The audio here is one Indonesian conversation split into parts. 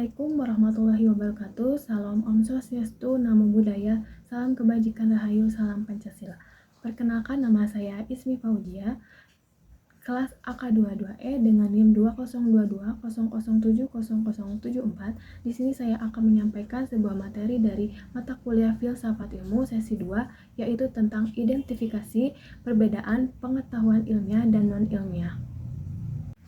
Assalamualaikum warahmatullahi wabarakatuh. Salam Om Swastiastu, Namo Buddhaya, salam kebajikan rahayu, salam Pancasila. Perkenalkan, nama saya Ismi Fauzia, kelas AK22E dengan NIM 202200700074. Di sini saya akan menyampaikan sebuah materi dari mata kuliah Filsafat Ilmu sesi 2, yaitu tentang identifikasi perbedaan pengetahuan ilmiah dan non-ilmiah.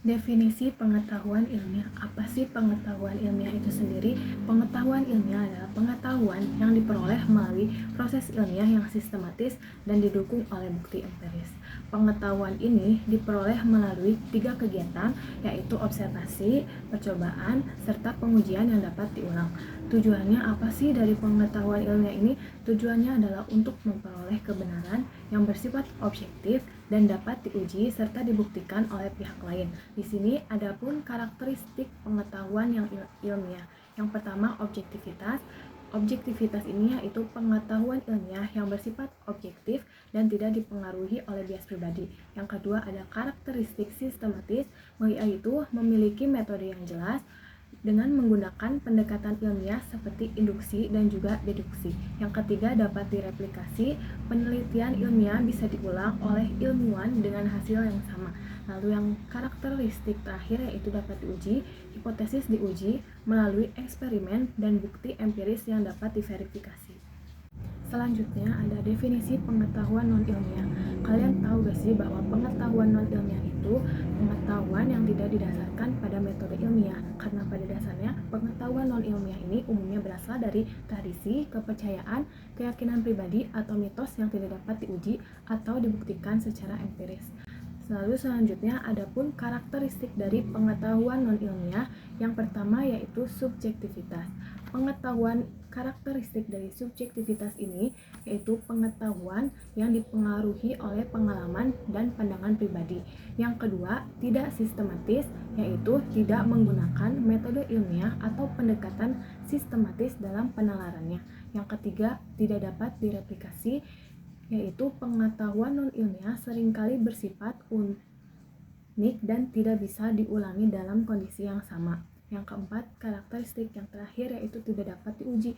Definisi pengetahuan ilmiah. Apa sih pengetahuan ilmiah itu sendiri? Pengetahuan ilmiah adalah pengetahuan yang diperoleh melalui proses ilmiah yang sistematis dan didukung oleh bukti empiris. Pengetahuan ini diperoleh melalui 3 kegiatan, yaitu observasi, percobaan, serta pengujian yang dapat diulang. Tujuannya apa sih dari pengetahuan ilmiah ini? Tujuannya adalah untuk memperoleh kebenaran yang bersifat objektif dan dapat diuji serta dibuktikan oleh pihak lain. Di sini ada pun karakteristik pengetahuan yang ilmiah. Yang pertama, objektivitas. Objektivitas ini yaitu pengetahuan ilmiah yang bersifat objektif dan tidak dipengaruhi oleh bias pribadi. Yang kedua, ada karakteristik sistematis, yaitu memiliki metode yang jelas dengan menggunakan pendekatan ilmiah seperti induksi dan juga deduksi. Yang ketiga, dapat direplikasi. Penelitian ilmiah bisa diulang oleh ilmuwan dengan hasil yang sama. Lalu yang karakteristik terakhir yaitu dapat diuji. Hipotesis diuji melalui eksperimen dan bukti empiris yang dapat diverifikasi. Selanjutnya ada definisi pengetahuan non-ilmiah. Kalian tahu gak sih bahwa pengetahuan non-ilmiah itu pengetahuan yang tidak didasarkan pada metode ilmiah? Karena pada dasarnya pengetahuan non-ilmiah ini umumnya berasal dari tradisi, kepercayaan, keyakinan pribadi, atau mitos yang tidak dapat diuji atau dibuktikan secara empiris. Lalu selanjutnya ada pun karakteristik dari pengetahuan non-ilmiah. Yang pertama yaitu subjektivitas. Pengetahuan karakteristik dari subjektivitas ini yaitu pengetahuan yang dipengaruhi oleh pengalaman dan pandangan pribadi. Yang kedua, tidak sistematis, yaitu tidak menggunakan metode ilmiah atau pendekatan sistematis dalam penalarannya. Yang ketiga, tidak dapat direplikasi, yaitu pengetahuan non-ilmiah seringkali bersifat unik dan tidak bisa diulangi dalam kondisi yang sama. Yang keempat, karakteristik yang terakhir yaitu tidak dapat diuji.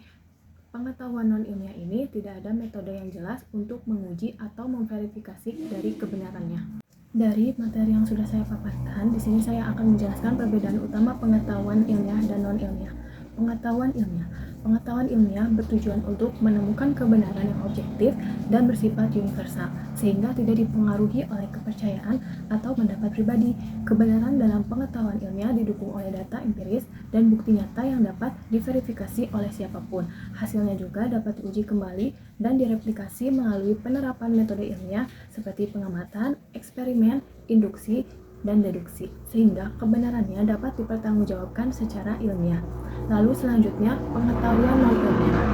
Pengetahuan non-ilmiah ini tidak ada metode yang jelas untuk menguji atau memverifikasi dari kebenarannya. Dari materi yang sudah saya paparkan, di sini saya akan menjelaskan perbedaan utama pengetahuan ilmiah dan non-ilmiah. Pengetahuan ilmiah. Pengetahuan ilmiah bertujuan untuk menemukan kebenaran yang objektif dan bersifat universal, sehingga tidak dipengaruhi oleh kepercayaan atau pendapat pribadi. Kebenaran dalam pengetahuan ilmiah didukung oleh data empiris dan bukti nyata yang dapat diverifikasi oleh siapapun. Hasilnya juga dapat diuji kembali dan direplikasi melalui penerapan metode ilmiah seperti pengamatan, eksperimen, induksi, dan deduksi, sehingga kebenarannya dapat dipertanggungjawabkan secara ilmiah. Lalu selanjutnya pengetahuan non-ilmiah.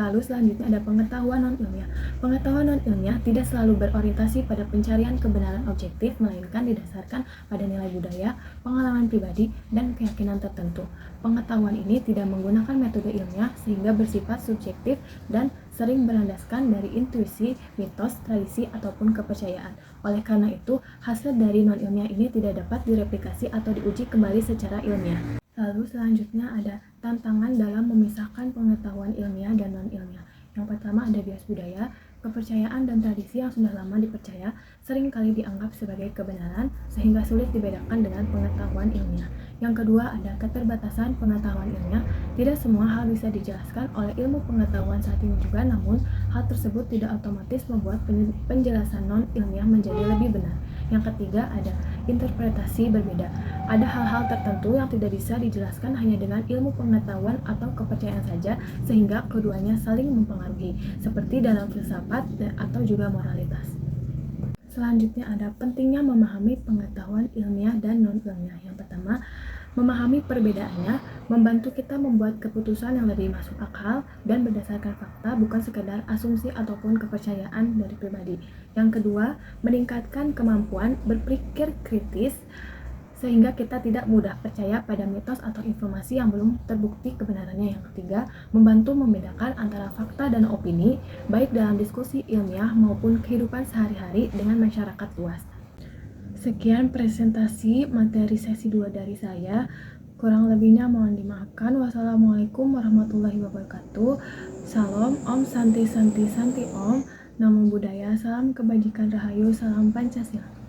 Ada pengetahuan non-ilmiah. Pengetahuan non-ilmiah tidak selalu berorientasi pada pencarian kebenaran objektif, melainkan didasarkan pada nilai budaya, pengalaman pribadi, dan keyakinan tertentu. Pengetahuan ini tidak menggunakan metode ilmiah sehingga bersifat subjektif dan sering berlandaskan dari intuisi, mitos, tradisi, ataupun kepercayaan. Oleh karena itu, hasil dari non-ilmiah ini tidak dapat direplikasi atau diuji kembali secara ilmiah. Lalu selanjutnya ada tantangan dalam memisahkan pengetahuan ilmiah dan non-ilmiah. Yang pertama ada bias budaya. Kepercayaan dan tradisi yang sudah lama dipercaya sering kali dianggap sebagai kebenaran sehingga sulit dibedakan dengan pengetahuan ilmiah. Yang kedua ada keterbatasan pengetahuan ilmiah. Tidak semua hal bisa dijelaskan oleh ilmu pengetahuan saat ini juga, namun hal tersebut tidak otomatis membuat penjelasan non-ilmiah menjadi lebih benar. Yang ketiga ada interpretasi berbeda. Ada hal-hal tertentu yang tidak bisa dijelaskan hanya dengan ilmu pengetahuan atau kepercayaan saja, sehingga keduanya saling mempengaruhi, seperti dalam filsafat atau juga moralitas. Selanjutnya ada pentingnya memahami pengetahuan ilmiah dan non-ilmiah. Yang pertama, memahami perbedaannya membantu kita membuat keputusan yang lebih masuk akal dan berdasarkan fakta, bukan sekadar asumsi ataupun kepercayaan dari pribadi. Yang kedua, meningkatkan kemampuan berpikir kritis sehingga kita tidak mudah percaya pada mitos atau informasi yang belum terbukti kebenarannya. Yang ketiga, membantu membedakan antara fakta dan opini, baik dalam diskusi ilmiah maupun kehidupan sehari-hari dengan masyarakat luas. Sekian presentasi materi sesi 2 dari saya. Kurang lebihnya mohon dimaafkan. Wassalamualaikum warahmatullahi wabarakatuh. Salam, Om Santi Santi Santi Om. Namo Buddhaya, salam kebajikan rahayu, salam Pancasila.